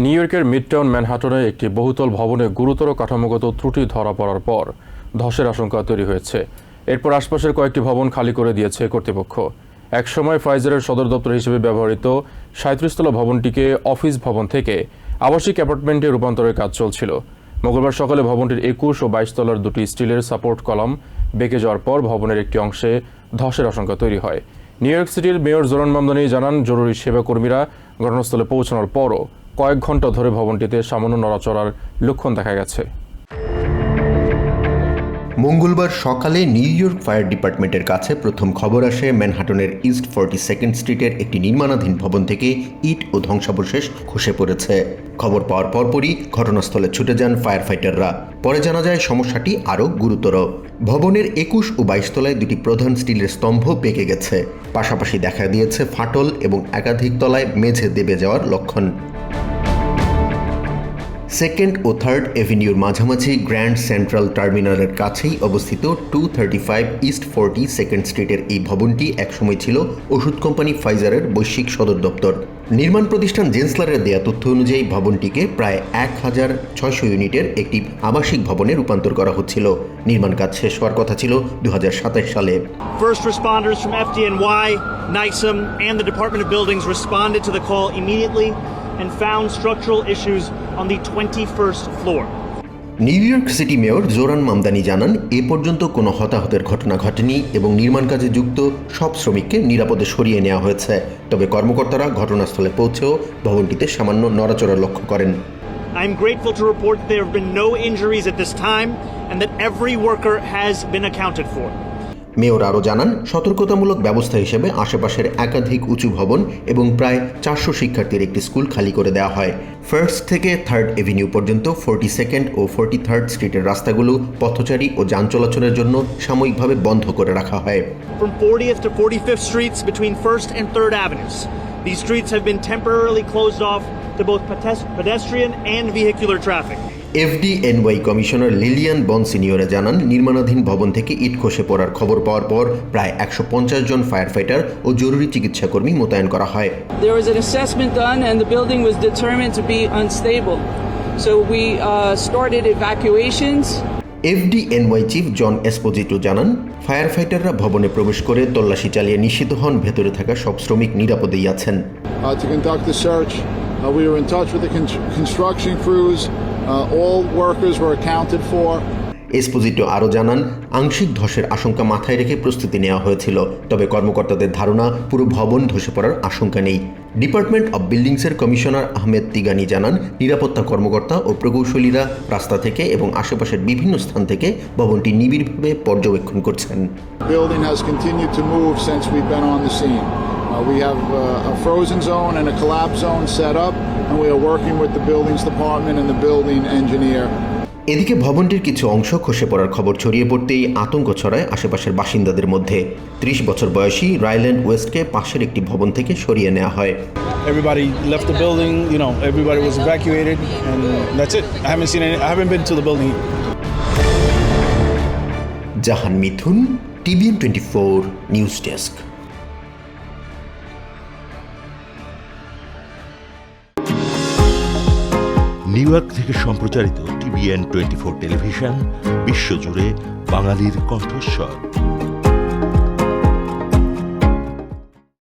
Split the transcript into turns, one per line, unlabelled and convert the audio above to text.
New ইয়র্কের Midtown ম্যানহাটনে একটি বহুতল ভবনে গুরুতর কাঠামোগত ত্রুটি ধরা পড়ার পর ধসের আশঙ্কা তৈরি হয়েছে। এরপর আশপাশের কয়েকটি ভবন খালি করে দিয়েছে কর্তৃপক্ষ। একসময় ফাইজারের সদর দপ্তর হিসেবে ব্যবহৃত ৩৭তলা ভবনটিকে অফিস ভবন থেকে আবাসিক অ্যাপার্টমেন্টে রূপান্তরের কাজ চলছিল। মঙ্গলবার সকালে ভবনটির ২১ ও ২২ তলার দুটি স্টিলের সাপোর্ট কলাম বেঁকে যাওয়ার পর ভবনের একটি অংশে ধসের আশঙ্কা তৈরি হয়। নিউ ইয়র্ক সিটির মেয়র জোরান মামদানি জানান, জরুরি সেবা কর্মীরা ঘটনাস্থলে পৌঁছানোর পরও কয়েক ঘন্টা ধরে ভবনটিতে সামান্য নড়াচড়ার লক্ষণ দেখা গেছে।
মঙ্গলবার সকালে নিউ ইয়র্ক ফায়ার ডিপার্টমেন্টের কাছে প্রথম খবর আসে ম্যানহাটনের ইস্ট 42nd স্ট্রিটের একটি নির্মাণাধীন ভবন থেকে ইট ও ধ্বংসাবশেষ খসে পড়েছে। খবর পাওয়ার পরপরই ঘটনাস্থলে ছুটে যান ফায়ার ফাইটাররা। পরে জানা যায় সমস্যাটি আরও গুরুতর। ভবনের ২১ ও ২২ তলায় দুটি প্রধান স্টিলের স্তম্ভ বেঁকে গেছে। পাশাপাশি দেখা দিয়েছে ফাটল এবং একাধিক তলায় মেঝে দেবে যাওয়ার লক্ষণ। সেকেন্ড ও থার্ড এভিনিউর মাঝামাঝি গ্র্যান্ড সেন্ট্রাল টার্মিনালের কাছেই অবস্থিত 235 ইস্ট 42nd স্ট্রিটের এই ভবনটি একসময় ছিল ওষুধ কোম্পানি ফাইজারের বৈশ্বিক সদর দপ্তর। নির্মাণ প্রতিষ্ঠান জেন্সলারের দেয়া তথ্য অনুযায়ী ভবনটিকে প্রায় ১,৬০০ ইউনিটের একটি আবাসিক ভবনে রূপান্তর করা হচ্ছিল। নির্মাণ কাজ শেষ হওয়ার কথা ছিল ২০২৭ সালে।
First responders from FDNY, NYSEM, and the Department of Buildings responded to the call immediately and found structural issues on the 21st floor.
New York city mayor Zoran Mamdani জানান, এ পর্যন্ত কোনো হতাহতের ঘটনা ঘটেনি এবং নির্মাণ কাজে যুক্ত সব শ্রমিককে নিরাপদে সরিয়ে নেওয়া হয়েছে। তবে কর্মকর্তারা ঘটনাস্থলে পৌঁছেও ভবনটিতে সামান্য নড়াচড়া লক্ষ্য করেন।
I am grateful to report that there have been no injuries at this time and that every worker has been accounted for.
Mayor আরও জানান, সতর্কতামূলক ব্যবস্থা হিসেবে আশেপাশের একাধিক উঁচু ভবন এবং প্রায় ৪০০ শিক্ষার্থীর একটি স্কুল খালি করে দেওয়া হয়। ফার্স্ট থেকে থার্ড এভিনিউ পর্যন্ত 42nd ও 43rd স্ট্রিটের রাস্তাগুলো পথচারী ও যান চলাচলের জন্য সাময়িকভাবে বন্ধ করে রাখা হয়।
From 40th to 45th streets between 1st and 3rd avenues, these streets have been temporarily closed off to both pedestrian and vehicular traffic.
FDNY commissioner Lilian বন সিনিয়রে জানান, নির্মাণাধীন ভবন থেকে ইট খসে পড়ার খবর পাওয়ার পর প্রায় ১৫০ জন ফায়ার ফাইটার ও জরুরি চিকিৎসা কর্মী মোতায়েন করা হয়।
There was an assessment done and the building was determined to be unstable. So we started evacuations.
FDNY chief John Esposito জানান, ফায়ার ফাইটাররা ভবনে প্রবেশ করে তল্লাশি চালিয়ে নিশ্চিত হন ভেতরে থাকা সব শ্রমিক নিরাপদেই আছেন।
To conduct the search, we were in touch with the construction crews. All workers were accounted for.
এসপোজিটো আরও জানান, আংশিক ধসের আশঙ্কা মাথায় রেখে প্রস্তুতি নেওয়া হয়েছিল। তবে কর্মকর্তাদের ধারণা পুরো ভবন ধসে পড়ার আশঙ্কা নেই। ডিপার্টমেন্ট অব বিল্ডিংসের কমিশনার আহমেদ তিগানি জানান, নিরাপত্তা কর্মকর্তা ও প্রকৌশলীরা রাস্তা থেকে এবং আশেপাশের বিভিন্ন স্থান থেকে ভবনটি নিবিড়ভাবে পর্যবেক্ষণ করছেন।
Building has continued to move since we've been on the scene. We have a frozen zone and a collapse zone set up, and we are working with the buildings department and the building engineer.
এদিকে ভবনটির কিছু অংশ খসে পড়ার খবর ছড়িয়ে পড়তেই আতঙ্ক ছড়ায় আশেপাশের বাসিন্দাদের মধ্যে। ৩০ বছর বয়সী রাইল্যান্ড ওয়েস্টকে পাশের একটি ভবন থেকে সরিয়ে নেওয়া হয়।
Everybody left the building, everybody was evacuated, and that's it. I haven't been to the building.
Jahan Mithun, TVN 24 news desk.
New York থেকে সম্প্রচারিত TVN 24 টেলিভিশন বিশ্বজুড়ে বাঙালির কণ্ঠস্বর।